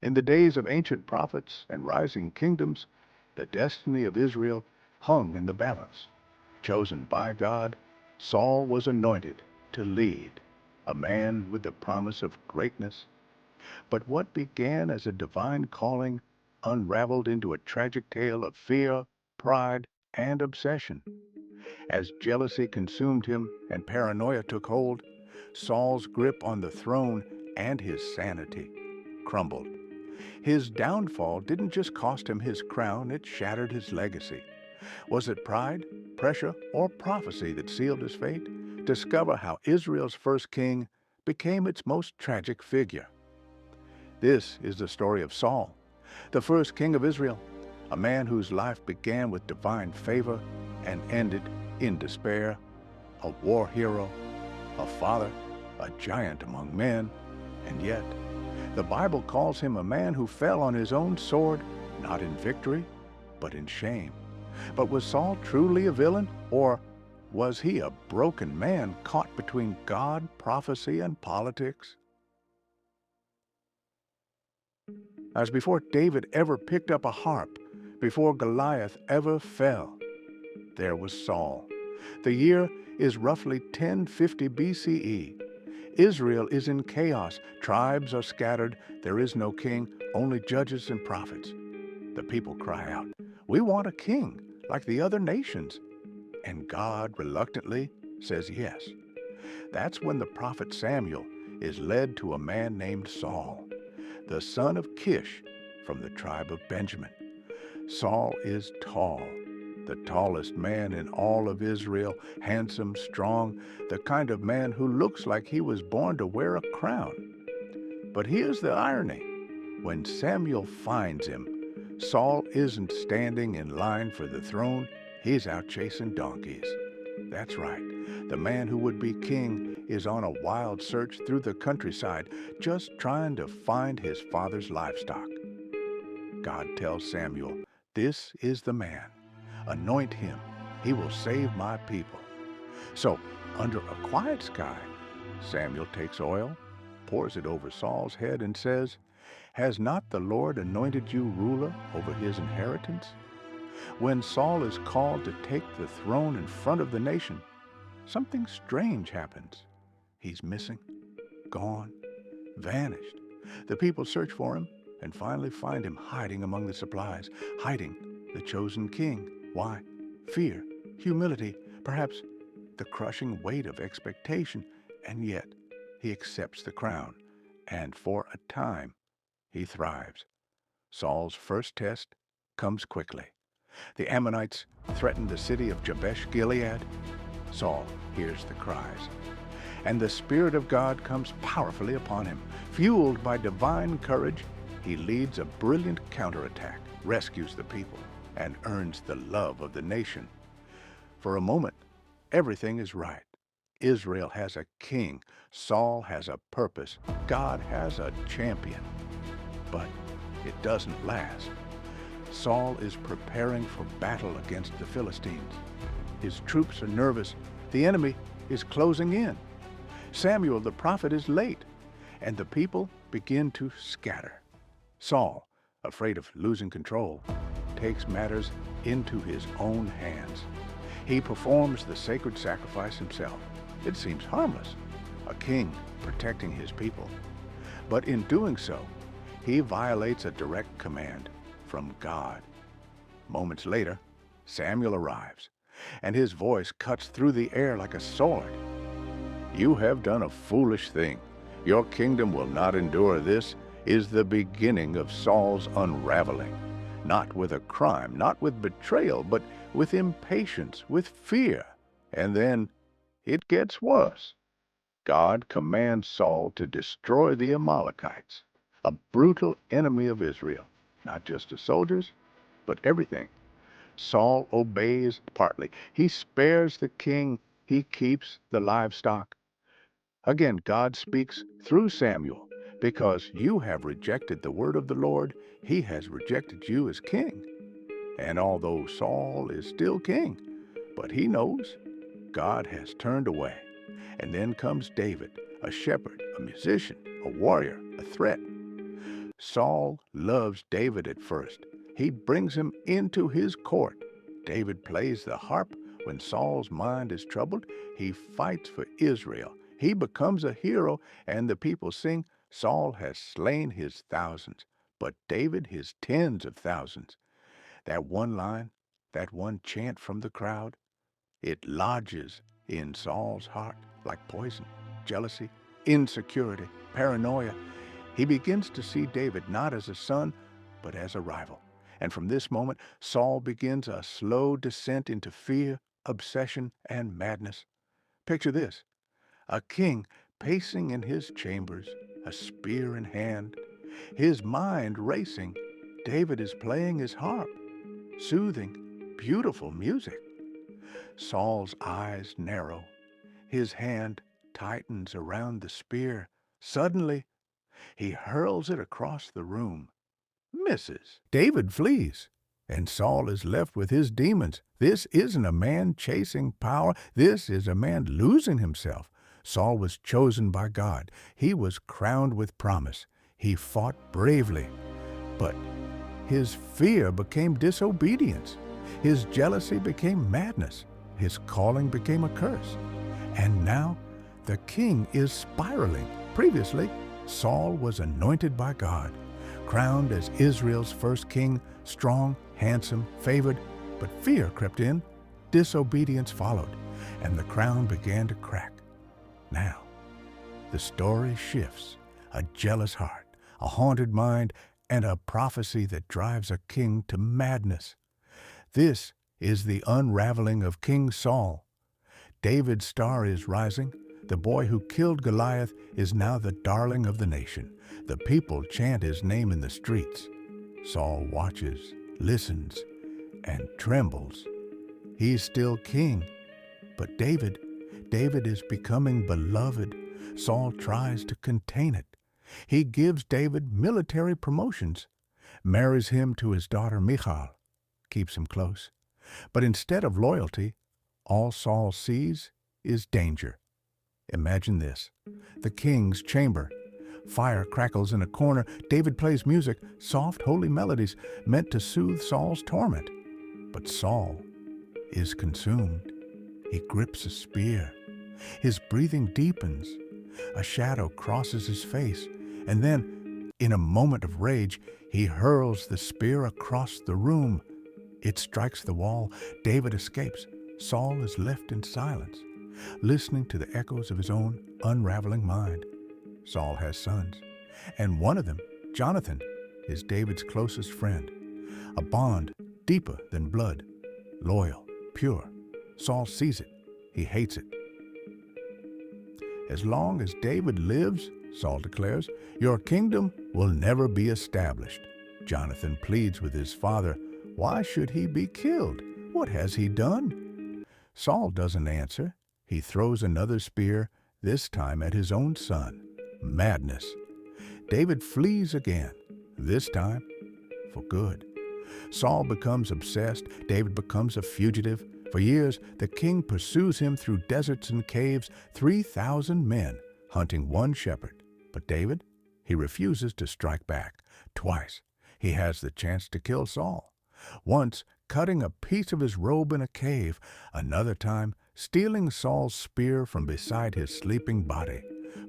In the days of ancient prophets and rising kingdoms, the destiny of Israel hung in the balance. Chosen by God, Saul was anointed to lead, a man with the promise of greatness. But what began as a divine calling unraveled into a tragic tale of fear, pride, and obsession. As jealousy consumed him and paranoia took hold, Saul's grip on the throne and his sanity crumbled. His downfall didn't just cost him his crown, it shattered his legacy. Was it pride, pressure, or prophecy that sealed his fate? Discover how Israel's first king became its most tragic figure. This is the story of Saul, the first king of Israel, a man whose life began with divine favor and ended in despair, a war hero, a father, a giant among men, and yet the Bible calls him a man who fell on his own sword, not in victory, but in shame. But was Saul truly a villain, or was he a broken man caught between God, prophecy, and politics? As before David ever picked up a harp, before Goliath ever fell, there was Saul. The year is roughly 1050 BCE. Israel is in chaos. Tribes are scattered. There is no king, only judges and prophets. The people cry out, "We want a king, like the other nations." And God reluctantly says yes. That's when the prophet Samuel is led to a man named Saul, the son of Kish from the tribe of Benjamin. Saul is tall, the tallest man in all of Israel, handsome, strong, the kind of man who looks like he was born to wear a crown. But here's the irony. When Samuel finds him, Saul isn't standing in line for the throne, he's out chasing donkeys. That's right, the man who would be king is on a wild search through the countryside, just trying to find his father's livestock. God tells Samuel, "This is the man. Anoint him. He will save my people." So, under a quiet sky, Samuel takes oil, pours it over Saul's head, and says, "Has not the Lord anointed you ruler over his inheritance?" When Saul is called to take the throne in front of the nation, something strange happens. He's missing, gone, vanished. The people search for him and finally find him hiding among the supplies, hiding the chosen king. Why? Fear, humility, perhaps the crushing weight of expectation. And yet, he accepts the crown, and for a time, he thrives. Saul's first test comes quickly. The Ammonites threaten the city of Jabesh-Gilead. Saul hears the cries, and the Spirit of God comes powerfully upon him. Fueled by divine courage, he leads a brilliant counterattack, rescues the people, and earns the love of the nation. For a moment, everything is right. Israel has a king, Saul has a purpose, God has a champion. But it doesn't last. Saul is preparing for battle against the Philistines. His troops are nervous. The enemy is closing in. Samuel the prophet is late, and the people begin to scatter. Saul, afraid of losing control, takes matters into his own hands. He performs the sacred sacrifice himself. It seems harmless, a king protecting his people. But in doing so, he violates a direct command from God. Moments later, Samuel arrives, and his voice cuts through the air like a sword. "You have done a foolish thing. Your kingdom will not endure." This is the beginning of Saul's unraveling. Not with a crime, not with betrayal, but with impatience, with fear. And then it gets worse. God commands Saul to destroy the Amalekites, a brutal enemy of Israel, not just the soldiers, but everything. Saul obeys partly. He spares the king. He keeps the livestock. Again, God speaks through Samuel. "Because you have rejected the word of the Lord, he has rejected you as king." And although Saul is still king, but he knows God has turned away. And then comes David, a shepherd, a musician, a warrior, a threat. Saul loves David at first. He brings him into his court. David plays the harp. When Saul's mind is troubled, he fights for Israel. He becomes a hero, and the people sing, Saul has slain his thousands, but David his tens of thousands. That one line, that one chant from the crowd, it lodges in Saul's heart like poison, jealousy, insecurity, paranoia. He begins to see David not as a son, but as a rival. And from this moment, Saul begins a slow descent into fear, obsession, and madness. Picture this: a king pacing in his chambers, a spear in hand, his mind racing. David is playing his harp, soothing, beautiful music. Saul's eyes narrow. His hand tightens around the spear. Suddenly, he hurls it across the room. Misses. David flees, and Saul is left with his demons. This isn't a man chasing power. This is a man losing himself. Saul was chosen by God. He was crowned with promise. He fought bravely, but his fear became disobedience. His jealousy became madness. His calling became a curse. And now the king is spiraling. Previously, Saul was anointed by God, crowned as Israel's first king, strong, handsome, favored, but fear crept in, disobedience followed, and the crown began to crack. Now, the story shifts. A jealous heart, a haunted mind, and a prophecy that drives a king to madness. This is the unraveling of King Saul. David's star is rising. The boy who killed Goliath is now the darling of the nation. The people chant his name in the streets. Saul watches, listens, and trembles. He's still king, but David is becoming beloved. Saul tries to contain it. He gives David military promotions, marries him to his daughter Michal, keeps him close. But instead of loyalty, all Saul sees is danger. Imagine this: the king's chamber. Fire crackles in a corner. David plays music, soft, holy melodies meant to soothe Saul's torment. But Saul is consumed. He grips a spear. His breathing deepens. A shadow crosses his face, and then, in a moment of rage, he hurls the spear across the room. It strikes the wall. David escapes. Saul is left in silence, listening to the echoes of his own unraveling mind. Saul has sons, and one of them, Jonathan, is David's closest friend. A bond deeper than blood, loyal, pure. Saul sees it. He hates it. As long as David lives, Saul declares, your kingdom will never be established. Jonathan pleads with his father. Why should he be killed? What has he done? Saul doesn't answer. He throws another spear, this time at his own son. Madness. David flees again, this time for good. Saul becomes obsessed. David becomes a fugitive. For years, the king pursues him through deserts and caves, 3,000 men hunting one shepherd. But David, he refuses to strike back. Twice, he has the chance to kill Saul. Once, cutting a piece of his robe in a cave. Another time, stealing Saul's spear from beside his sleeping body.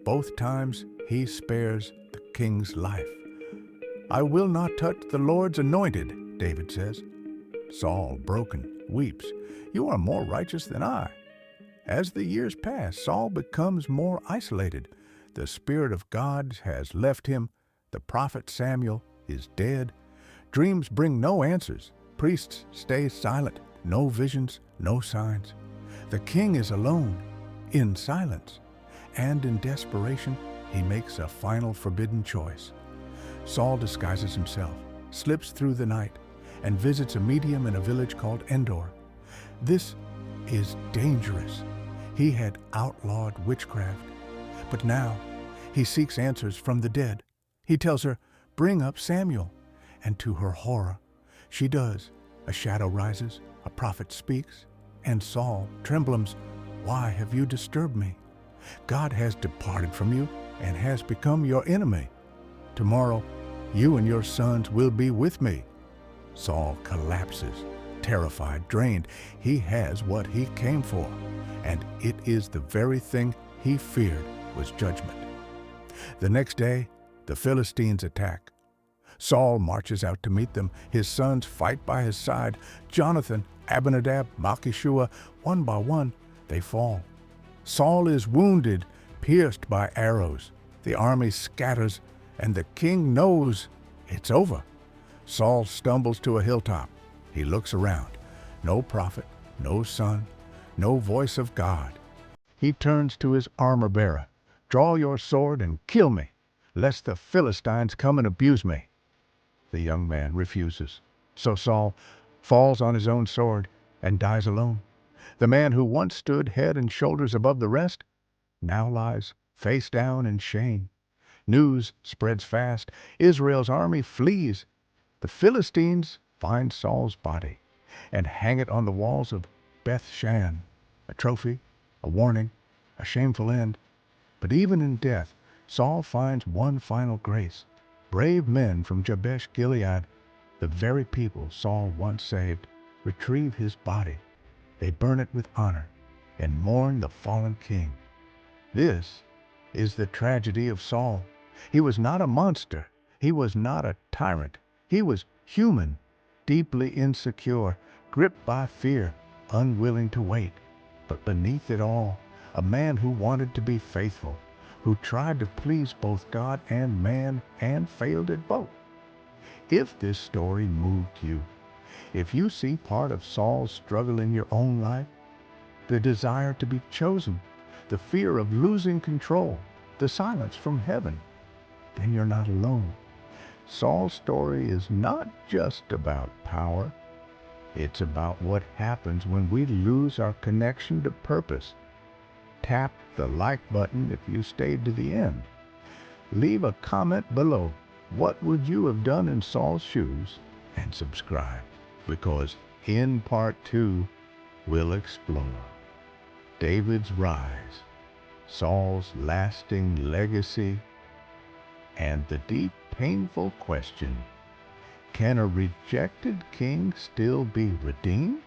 Both times, he spares the king's life. I will not touch the Lord's anointed, David says. Saul, broken, weeps. You are more righteous than I. As the years pass, Saul becomes more isolated. The Spirit of God has left him. The prophet Samuel is dead. Dreams bring no answers. Priests stay silent. No visions, no signs. The king is alone, in silence. And in desperation, he makes a final forbidden choice. Saul disguises himself, slips through the night, and visits a medium in a village called Endor. This is dangerous. He had outlawed witchcraft, but now he seeks answers from the dead. He tells her, bring up Samuel. And to her horror, she does. A shadow rises, a prophet speaks, and Saul trembles. Why have you disturbed me? God has departed from you and has become your enemy. Tomorrow You and your sons will be with me." Saul collapses, terrified, drained. He has what he came for, and it is the very thing he feared was judgment. The next day, the Philistines attack. Saul marches out to meet them. His sons fight by his side. Jonathan, Abinadab, Malchishua, one by one, they fall. Saul is wounded, pierced by arrows. The army scatters, and the king knows it's over. Saul stumbles to a hilltop. He looks around. No prophet, no son, no voice of God. He turns to his armor-bearer. "Draw your sword and kill me, lest the Philistines come and abuse me." The young man refuses. So Saul falls on his own sword and dies alone. The man who once stood head and shoulders above the rest now lies face down in shame. News spreads fast. Israel's army flees. The Philistines find Saul's body and hang it on the walls of Beth-shan, a trophy, a warning, a shameful end. But even in death, Saul finds one final grace. Brave men from Jabesh Gilead, the very people Saul once saved, retrieve his body. They burn it with honor and mourn the fallen king. This is the tragedy of Saul. He was not a monster. He was not a tyrant. He was human, deeply insecure, gripped by fear, unwilling to wait. But beneath it all, a man who wanted to be faithful, who tried to please both God and man and failed at both. If this story moved you, if you see part of Saul's struggle in your own life, the desire to be chosen, the fear of losing control, the silence from heaven, then you're not alone. Saul's story is not just about power. It's about what happens when we lose our connection to purpose. Tap the like button if you stayed to the end. Leave a comment below. What would you have done in Saul's shoes? And subscribe, because in part 2, we'll explore David's rise, Saul's lasting legacy, and the deep, painful question, can a rejected king still be redeemed?